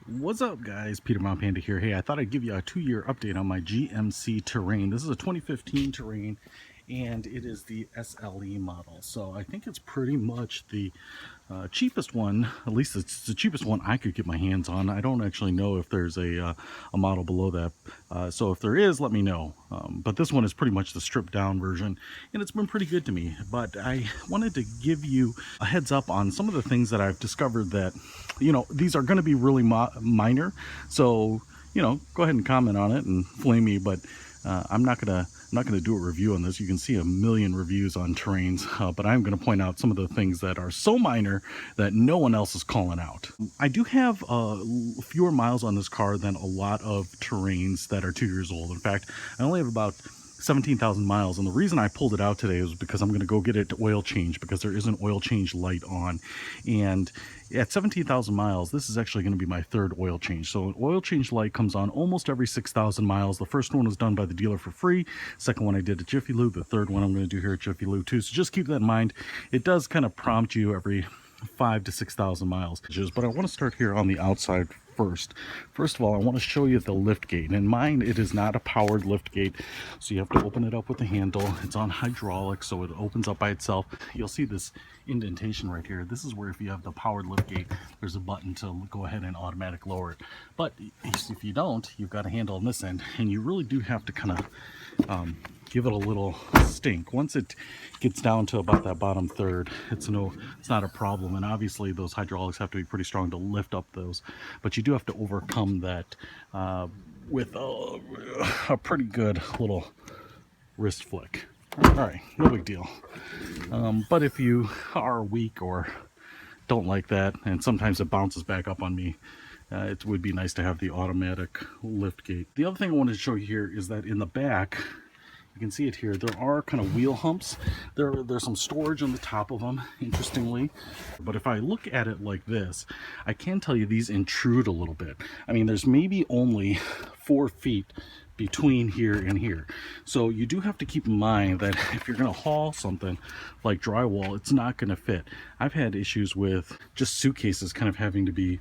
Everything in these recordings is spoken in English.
What's up, guys? Peter Panda here. Hey, I thought I'd give you a 2-year update on my GMC Terrain. This is a 2015 Terrain, and it is the SLE model. So I think it's pretty much the cheapest one. At least it's the cheapest one I could get my hands on. I don't actually know if there's a model below that. So if there is, let me know. But this one is pretty much the stripped down version, and it's been pretty good to me. But I wanted to give you a heads up on some of the things that I've discovered that, you know, these are going to be really minor. So, you know, go ahead and comment on it and flame me, but I'm not gonna do a review on this. You can see a million reviews on terrains, but I'm going to point out some of the things that are so minor that no one else is calling out. I do have fewer miles on this car than a lot of terrains that are 2 years old. In fact, I only have about 17,000 miles, and the reason I pulled it out today is because I'm going to go get it oil change, because there is an oil change light on. And at 17,000 miles, this is actually going to be my third oil change. So an oil change light comes on almost every 6,000 miles. The first one was done by the dealer for free. Second one I did at Jiffy Lube. The third one I'm going to do here at Jiffy Lube too. So just keep that in mind. It does kind of prompt you every 5,000 to 6,000 miles. But I want to start here on the outside first. First of all, I want to show you the lift gate. And in mine, it is not a powered lift gate, so you have to open it up with the handle. It's on hydraulic, so it opens up by itself. You'll see this indentation right here. This is where, if you have the powered lift gate, there's a button to go ahead and automatic lower it. But if you don't, you've got a handle on this end, and you really do have to kind of give it a little stink. Once it gets down to about that bottom third, it's not a problem. And obviously those hydraulics have to be pretty strong to lift up those, but you do have to overcome that with a pretty good little wrist flick. All right, no big deal. But if you are weak or don't like that, and sometimes it bounces back up on me, it would be nice to have the automatic lift gate. The other thing I wanted to show you here is that in the back, you can see it here, there are kind of wheel humps. There's some storage on the top of them, interestingly. But if I look at it like this, I can tell you these intrude a little bit. I mean, there's maybe only 4 feet between here and here. So you do have to keep in mind that if you're going to haul something like drywall, it's not going to fit. I've had issues with just suitcases kind of having to be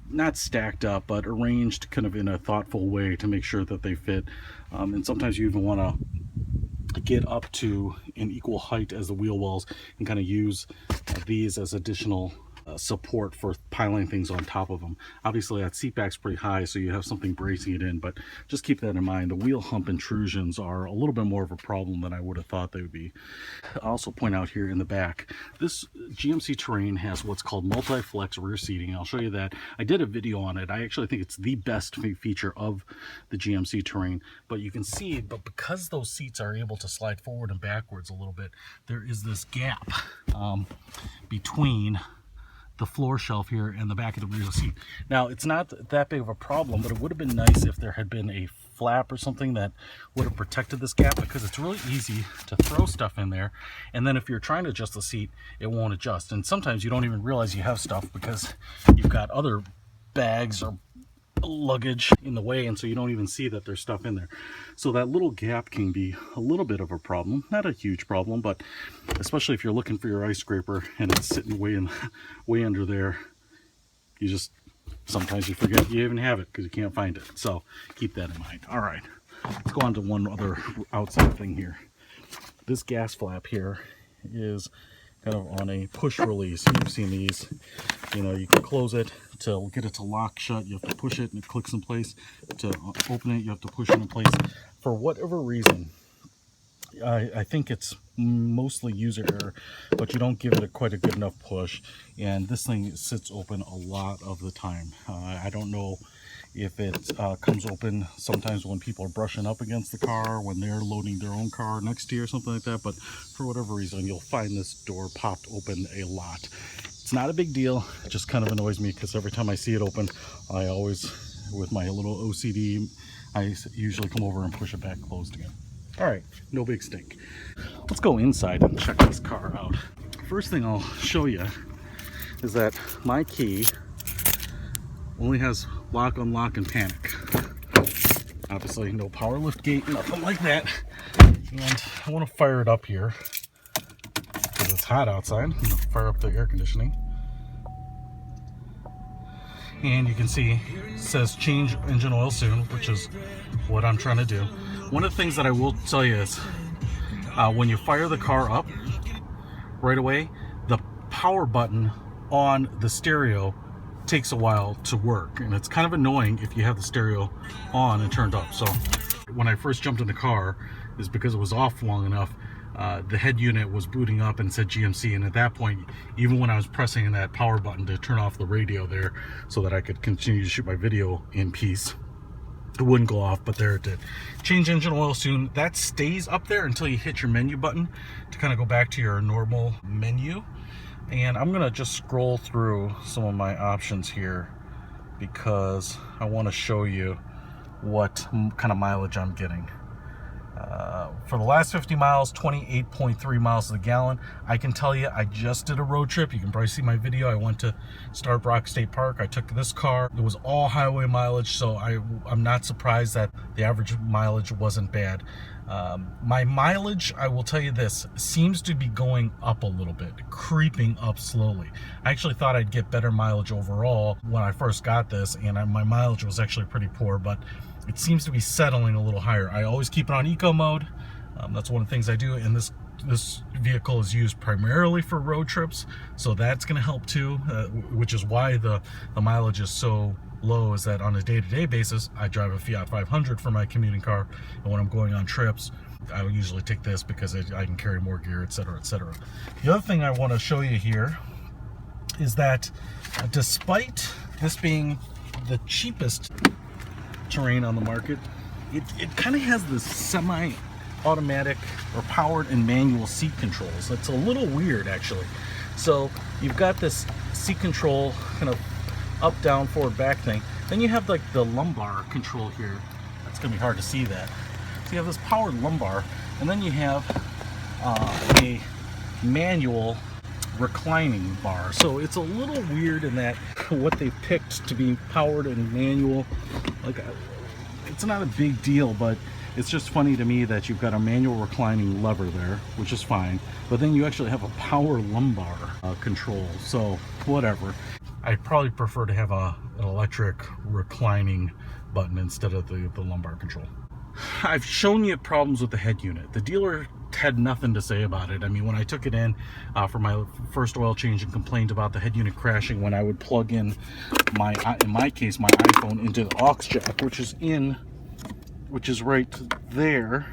not stacked up, but arranged kind of in a thoughtful way to make sure that they fit. And sometimes you even want to get up to an equal height as the wheel wells and kind of use these as additional support for piling things on top of them. Obviously that seat back's pretty high, so you have something bracing it in, but just keep that in mind. The wheel hump intrusions are a little bit more of a problem than I would have thought they would be. I'll also point out here in the back, this GMC Terrain has what's called multi-flex rear seating. I'll show you that. I did a video on it. I actually think it's the best feature of the GMC Terrain, but you can see, but because those seats are able to slide forward and backwards a little bit, there is this gap between the floor shelf here and the back of the rear seat. Now, it's not that big of a problem, but it would have been nice if there had been a flap or something that would have protected this gap, because it's really easy to throw stuff in there, and then if you're trying to adjust the seat, it won't adjust. And sometimes you don't even realize you have stuff because you've got other bags or luggage in the way, and so you don't even see that there's stuff in there. So that little gap can be a little bit of a problem. Not a huge problem, but especially if you're looking for your ice scraper and it's sitting way under there, you just sometimes you forget you even have it because you can't find it. So keep that in mind. All right, let's go on to one other outside thing here. This gas flap here is kind of on a push release. You've seen these. You know, you can close it to get it to lock shut. You have to push it and it clicks in place. To open it, you have to push it in place. For whatever reason, I think it's mostly user error, but you don't give it quite a good enough push, and this thing sits open a lot of the time. I don't know if it comes open sometimes when people are brushing up against the car, when they're loading their own car next to you or something like that, but for whatever reason, you'll find this door popped open a lot. It's not a big deal. It just kind of annoys me because every time I see it open, I always, with my little OCD, I usually come over and push it back closed again. All right, no big stink. Let's go inside and check this car out. First thing I'll show you is that my key only has lock, unlock, and panic. Obviously no power lift gate, nothing like that. And I want to fire it up here because it's hot outside. I'm going to fire up the air conditioning. and you can see it says change engine oil soon, which is what I'm trying to do. One of the things that I will tell you is when you fire the car up right away, the power button on the stereo takes a while to work, and it's kind of annoying if you have the stereo on and turned up. So when I first jumped in the car, is because it was off long enough, the head unit was booting up and said GMC, and at that point, even when I was pressing that power button to turn off the radio there so that I could continue to shoot my video in peace, it wouldn't go off, but there it did. Change engine oil soon. That stays up there until you hit your menu button to kind of go back to your normal menu. And I'm gonna just scroll through some of my options here because I want to show you what kind of mileage I'm getting. For the last 50 miles, 28.3 miles to the gallon. I can tell you, I just did a road trip. You can probably see my video. I went to Starbuck State Park. I took this car. It was all highway mileage, so I'm not surprised that the average mileage wasn't bad. My mileage, I will tell you this, seems to be going up a little bit, creeping up slowly. I actually thought I'd get better mileage overall when I first got this, and my mileage was actually pretty poor, but it seems to be settling a little higher. I always keep it on eco mode. That's one of the things I do, and this vehicle is used primarily for road trips, so that's going to help too, which is why the mileage is so low, is that on a day-to-day basis, I drive a Fiat 500 for my commuting car, and when I'm going on trips, I will usually take this because I can carry more gear, etc., etc. The other thing I want to show you here is that despite this being the cheapest Terrain on the market, it kind of has this semi-automatic or powered and manual seat controls. That's a little weird, actually. So you've got this seat control kind of up, down, forward, back thing. Then you have like the lumbar control here. It's gonna be hard to see that. So you have this powered lumbar, and then you have a manual reclining bar. So it's a little weird in that what they picked to be powered and manual, like it's not a big deal, but it's just funny to me that you've got a manual reclining lever there, which is fine, but then you actually have a power lumbar control. So whatever. I probably prefer to have an electric reclining button instead of the lumbar control. I've shown you problems with the head unit. The dealer had nothing to say about it. I mean, when I took it in for my first oil change and complained about the head unit crashing when I would plug in my case, my iPhone into the aux jack, which is right there.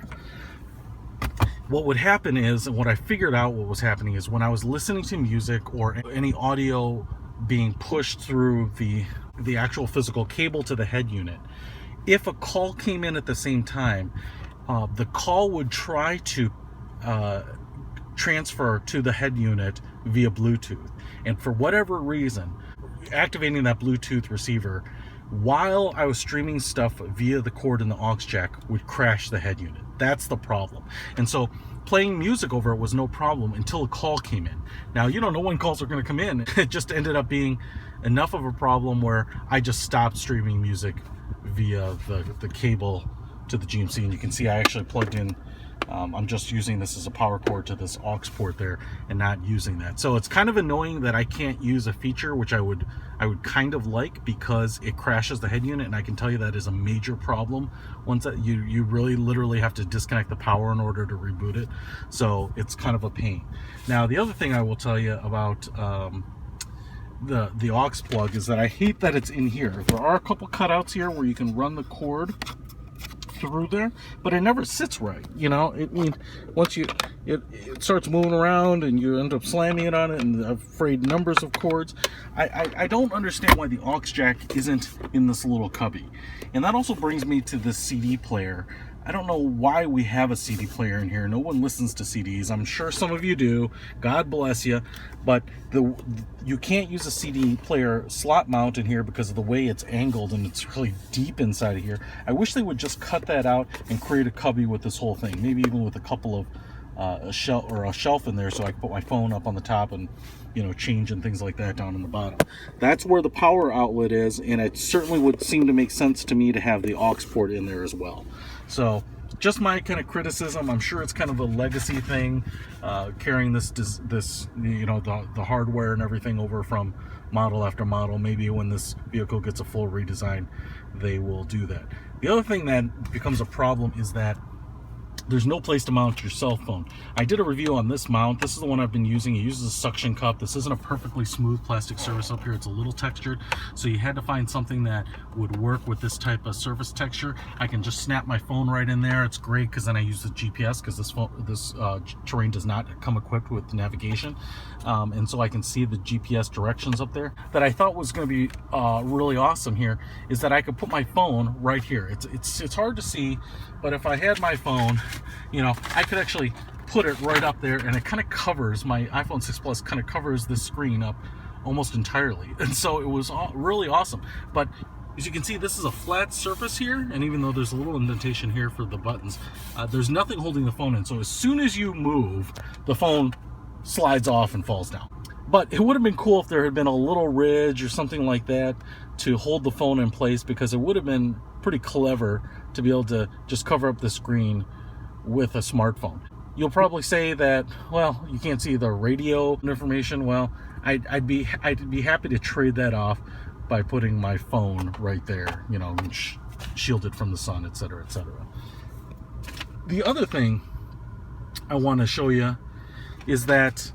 What would happen is, and what I figured out what was happening is, when I was listening to music or any audio being pushed through the actual physical cable to the head unit, if a call came in at the same time, the call would try to transfer to the head unit via Bluetooth. And for whatever reason, activating that Bluetooth receiver while I was streaming stuff via the cord in the aux jack would crash the head unit. That's the problem. And so playing music over it was no problem until a call came in. Now, you don't know when calls are going to come in. It just ended up being enough of a problem where I just stopped streaming music via the cable to the GMC. And you can see I actually plugged in, I'm just using this as a power cord to this aux port there and not using that. So it's kind of annoying that I can't use a feature which I would kind of like, because it crashes the head unit, and I can tell you that is a major problem. Once that you really literally have to disconnect the power in order to reboot it. So it's kind of a pain. Now, the other thing I will tell you about the aux plug is that I hate that it's in here. There are a couple cutouts here where you can run the cord through there, but it never sits right. You know, it means once it starts moving around and you end up slamming it on it, and I've frayed numbers of cords. I don't understand why the aux jack isn't in this little cubby. And that also brings me to this CD player. I don't know why we have a CD player in here. No one listens to CDs. I'm sure some of you do. God bless you. But you can't use a CD player slot mount in here because of the way it's angled, and it's really deep inside of here. I wish they would just cut that out and create a cubby with this whole thing. Maybe even with a couple of a shelf in there, so I can put my phone up on the top and, you know, change and things like that down in the bottom. That's where the power outlet is, and it certainly would seem to make sense to me to have the aux port in there as well. So just my kind of criticism. I'm sure it's kind of a legacy thing, carrying this you know, the hardware and everything over from model after model. Maybe when this vehicle gets a full redesign, they will do that. The other thing that becomes a problem is that there's no place to mount your cell phone. I did a review on this mount. This is the one I've been using. It uses a suction cup. This isn't a perfectly smooth plastic surface up here. It's a little textured, so you had to find something that would work with this type of surface texture. I can just snap my phone right in there. It's great because then I use the GPS, because this Terrain does not come equipped with navigation, and so I can see the GPS directions up there. That I thought was going to be really awesome here is that I could put my phone right here. It's hard to see, but if I had my phone, you know, I could actually put it right up there, and it kind of covers, my iPhone 6 Plus kind of covers this screen up almost entirely. And so it was really awesome. But as you can see, this is a flat surface here, and even though there's a little indentation here for the buttons, there's nothing holding the phone in. So as soon as you move, the phone slides off and falls down. But it would have been cool if there had been a little ridge or something like that to hold the phone in place, because it would have been pretty clever to be able to just cover up the screen with a smartphone. You'll probably say that, well, you can't see the radio information. Well, I'd be happy to trade that off by putting my phone right there, you know, shielded from the sun, etc., etc. The other thing I want to show you is that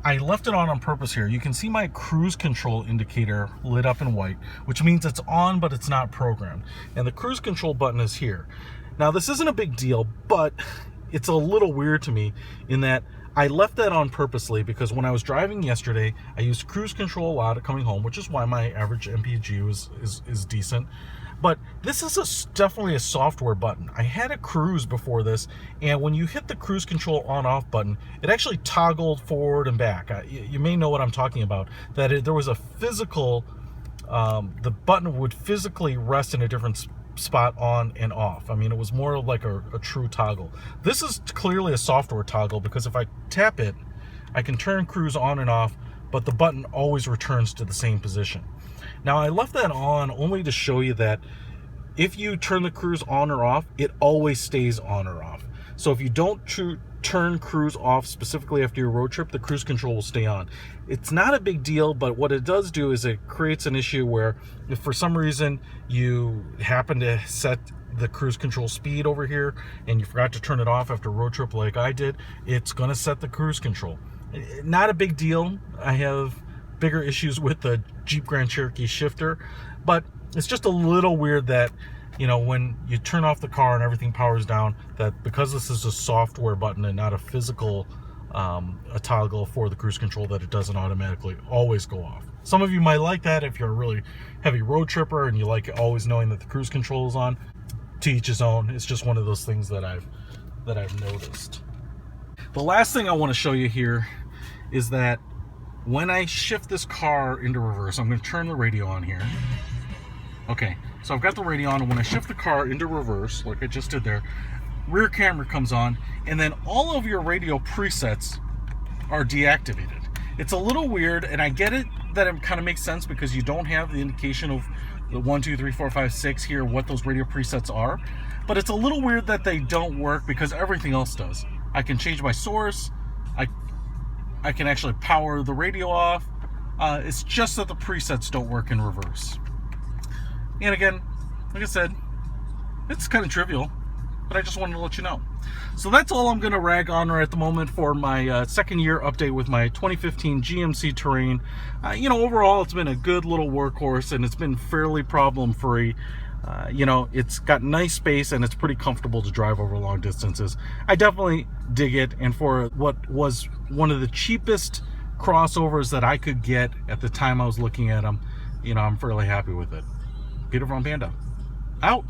I left it on purpose here. You can see my cruise control indicator lit up in white, which means it's on, but it's not programmed. And the cruise control button is here. Now, this isn't a big deal, but it's a little weird to me in that I left that on purposely, because when I was driving yesterday, I used cruise control a lot coming home, which is why my average MPG is decent. But this is definitely a software button. I had a cruise before this, and when you hit the cruise control on-off button, it actually toggled forward and back. You may know what I'm talking about, that there was a physical, the button would physically rest in a different spot on and off. I mean, it was more like a true toggle. This is clearly a software toggle, because if I tap it, I can turn cruise on and off, but the button always returns to the same position. Now, I left that on only to show you that if you turn the cruise on or off, it always stays on or off. So if you don't turn cruise off specifically after your road trip, the cruise control will stay on. It's not a big deal, but what it does do is it creates an issue where if for some reason you happen to set the cruise control speed over here and you forgot to turn it off after a road trip like I did, it's going to set the cruise control. Not a big deal. I have bigger issues with the Jeep Grand Cherokee shifter, but it's just a little weird that, you know, when you turn off the car and everything powers down, that because this is a software button and not a physical a toggle for the cruise control, that it doesn't automatically always go off. Some of you might like that if you're a really heavy road tripper and you like always knowing that the cruise control is on. To each his own. It's just one of those things that I've noticed. The last thing I want to show you here is that when I shift this car into reverse, I'm going to turn the radio on here. Okay, so I've got the radio on, and when I shift the car into reverse, like I just did there, rear camera comes on, and then all of your radio presets are deactivated. It's a little weird, and I get it that it kind of makes sense because you don't have the indication of the 1, 2, 3, 4, 5, 6 here, what those radio presets are. But it's a little weird that they don't work because everything else does. I can change my source. I can actually power the radio off. It's just that the presets don't work in reverse. And again, like I said, it's kind of trivial, but I just wanted to let you know. So that's all I'm going to rag on right at the moment for my second year update with my 2015 GMC Terrain. You know, overall, it's been a good little workhorse, and it's been fairly problem-free. You know, it's got nice space, and it's pretty comfortable to drive over long distances. I definitely dig it, and for what was one of the cheapest crossovers that I could get at the time I was looking at them, you know, I'm fairly happy with it. Peter from Panda, out.